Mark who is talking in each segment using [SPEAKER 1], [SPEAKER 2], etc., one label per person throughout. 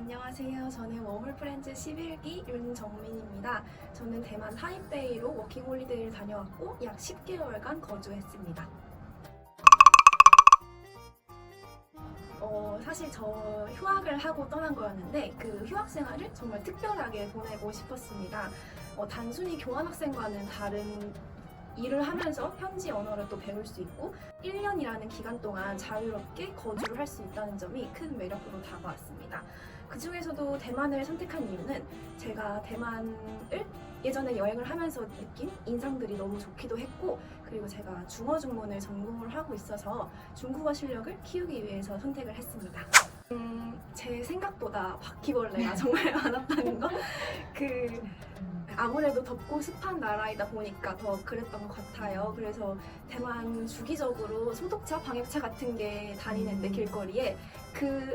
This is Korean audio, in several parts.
[SPEAKER 1] 안녕하세요. 저는 워홀프렌즈 11기 윤정민입니다. 저는 대만 타이베이로 워킹홀리데이를 다녀왔고 약 10개월간 거주했습니다. 사실 저 휴학을 하고 떠난 거였는데 그 휴학 생활을 정말 특별하게 보내고 싶었습니다. 단순히 교환학생과는 다른 일을 하면서 현지 언어를 또 배울 수 있고 1년이라는 기간 동안 자유롭게 거주를 할 수 있다는 점이 큰 매력으로 다가왔습니다. 그 중에서도 대만을 선택한 이유는 제가 대만을 예전에 여행을 하면서 느낀 인상들이 너무 좋기도 했고, 그리고 제가 중어 중문을 전공을 하고 있어서 중국어 실력을 키우기 위해서 선택을 했습니다. 제 생각보다 바퀴벌레가 정말 많았다는 거. 아무래도 덥고 습한 나라이다 보니까 더 그랬던 것 같아요. 그래서 대만 주기적으로 소독차, 방역차 같은 게 다니는데 길거리에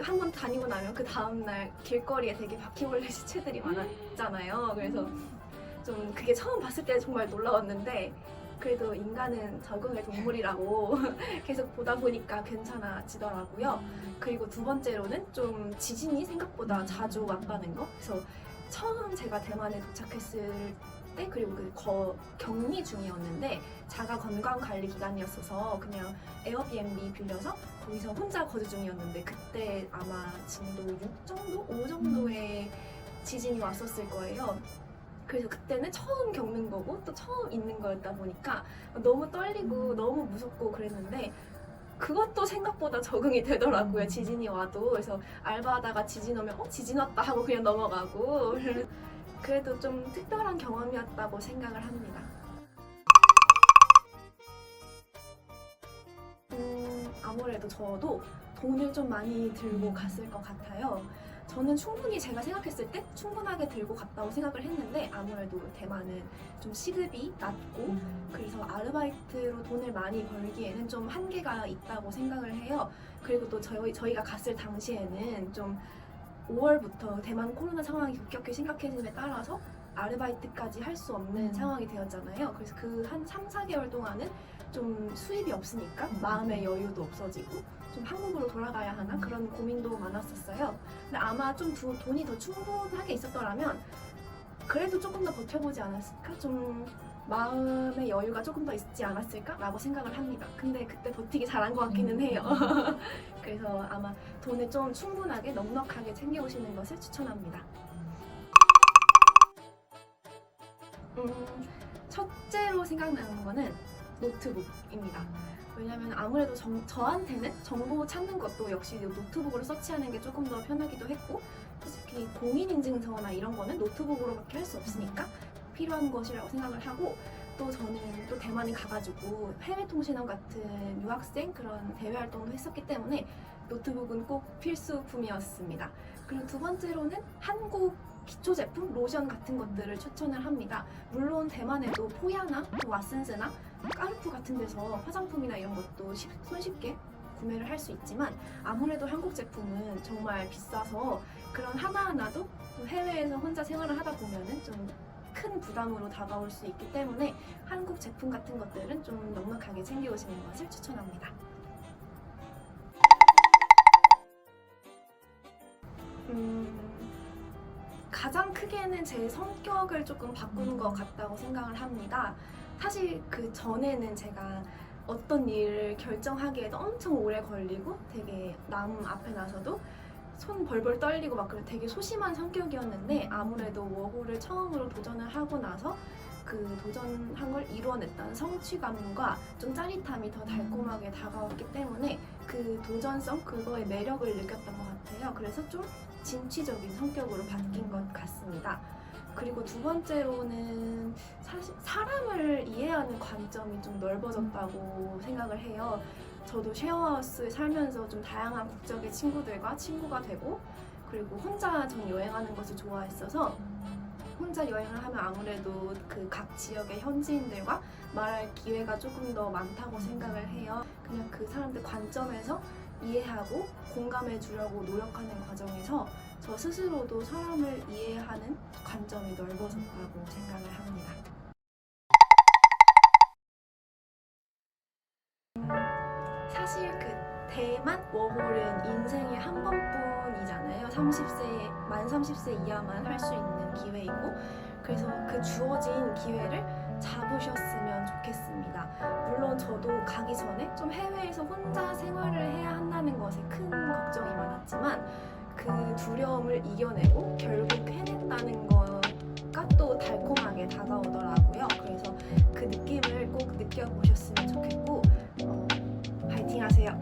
[SPEAKER 1] 한 번 다니고 나면 그 다음날 길거리에 되게 바퀴벌레 시체들이 많았잖아요. 그래서 좀 그게 처음 봤을 때 정말 놀라웠는데 그래도 인간은 적응의 동물이라고 계속 보다 보니까 괜찮아지더라고요. 그리고 두 번째로는 좀 지진이 생각보다 자주 왔다는 거. 그래서 처음 제가 대만에 도착했을 때, 그리고 격리 중이었는데 자가 건강 관리 기간이었어서 그냥 에어비앤비 빌려서 거기서 혼자 거주 중이었는데 그때 아마 진도 6 정도? 5 정도의 지진이 왔었을 거예요. 그래서 그때는 처음 겪는 거고 또 처음 있는 거였다 보니까 너무 떨리고 너무 무섭고 그랬는데 그것도 생각보다 적응이 되더라고요. 지진이 와도. 그래서 알바하다가 지진 오면 지진 왔다 하고 그냥 넘어가고 그래도 좀 특별한 경험이었다고 생각을 합니다. 아무래도 저도 돈을 좀 많이 들고 갔을 것 같아요. 저는 충분히 제가 생각했을 때 충분하게 들고 갔다고 생각을 했는데 아무래도 대만은 좀 시급이 낮고 그래서 아르바이트로 돈을 많이 벌기에는 좀 한계가 있다고 생각을 해요. 그리고 또 저희가 갔을 당시에는 좀 5월부터 대만 코로나 상황이 급격히 심각해짐에 따라서 아르바이트까지 할 수 없는 상황이 되었잖아요. 그래서 그 한 3, 4개월 동안은 좀 수입이 없으니까 마음의 여유도 없어지고 좀 한국으로 돌아가야 하나 그런 고민도 많았었어요. 근데 아마 좀 돈이 더 충분하게 있었더라면 그래도 조금 더 버텨보지 않았을까? 좀 마음의 여유가 조금 더 있지 않았을까라고 생각을 합니다. 근데 그때 버티기 잘한 것 같기는 해요. 그래서 아마 돈을 좀 충분하게 넉넉하게 챙겨오시는 것을 추천합니다. 첫째로 생각나는 거는 노트북입니다. 왜냐면 아무래도 저한테는 정보 찾는 것도 역시 노트북으로 서치하는 게 조금 더 편하기도 했고, 솔직히 공인인증서나 이런 거는 노트북으로밖에 할 수 없으니까 필요한 것이라고 생각을 하고, 또 저는 또 대만에 가가지고 해외통신원 같은 유학생 그런 대외 활동도 했었기 때문에 노트북은 꼭 필수품이었습니다. 그리고 두 번째로는 한국 기초 제품, 로션 같은 것들을 추천을 합니다. 물론 대만에도 포야나 왓슨스나 까르푸 같은 데서 화장품이나 이런 것도 손쉽게 구매를 할 수 있지만 아무래도 한국 제품은 정말 비싸서 그런 하나하나도 또 해외에서 혼자 생활을 하다 보면은 좀 큰 부담으로 다가올 수 있기 때문에 한국 제품 같은 것들은 좀 넉넉하게 챙겨오시는 것을 추천합니다. 가장 크게는 제 성격을 조금 바꾸는 것 같다고 생각을 합니다. 사실 그 전에는 제가 어떤 일을 결정하기에도 엄청 오래 걸리고 되게 남 앞에 나서도 손 벌벌 떨리고 막 그런 되게 소심한 성격이었는데 아무래도 워홀을 처음으로 도전을 하고 나서 그 도전한 걸 이루어냈다는 성취감과 좀 짜릿함이 더 달콤하게 다가왔기 때문에 그 도전성, 그거의 매력을 느꼈던 것 같아요. 그래서 좀 진취적인 성격으로 바뀐 것 같습니다. 그리고 두 번째로는 사실 사람을 이해하는 관점이 좀 넓어졌다고 생각을 해요. 저도 쉐어하우스에 살면서 좀 다양한 국적의 친구들과 친구가 되고, 그리고 혼자 전 여행하는 것을 좋아했어서 혼자 여행을 하면 아무래도 그 각 지역의 현지인들과 말할 기회가 조금 더 많다고 생각을 해요. 그냥 그 사람들 관점에서 이해하고 공감해 주려고 노력하는 과정에서 저 스스로도 사람을 이해하는 관점이 넓어졌다고 생각을 합니다. 사실 그 대만 워홀은 인생에 한 번뿐이잖아요. 만 30세 이하만 할 수 있는 기회이고, 그래서 그 주어진 기회를 잡으셨으면 좋겠습니다. 물론 저도 가기 전에 좀 해외에서 혼자 생활을 해야 한다는 것에 큰 걱정이 많았지만 그 두려움을 이겨내고 결국 해냈다는 거가 또 달콤하게 다가오더라고요. 그래서 그 느낌을 꼭 느껴보셨으면 좋겠고 파이팅 하세요.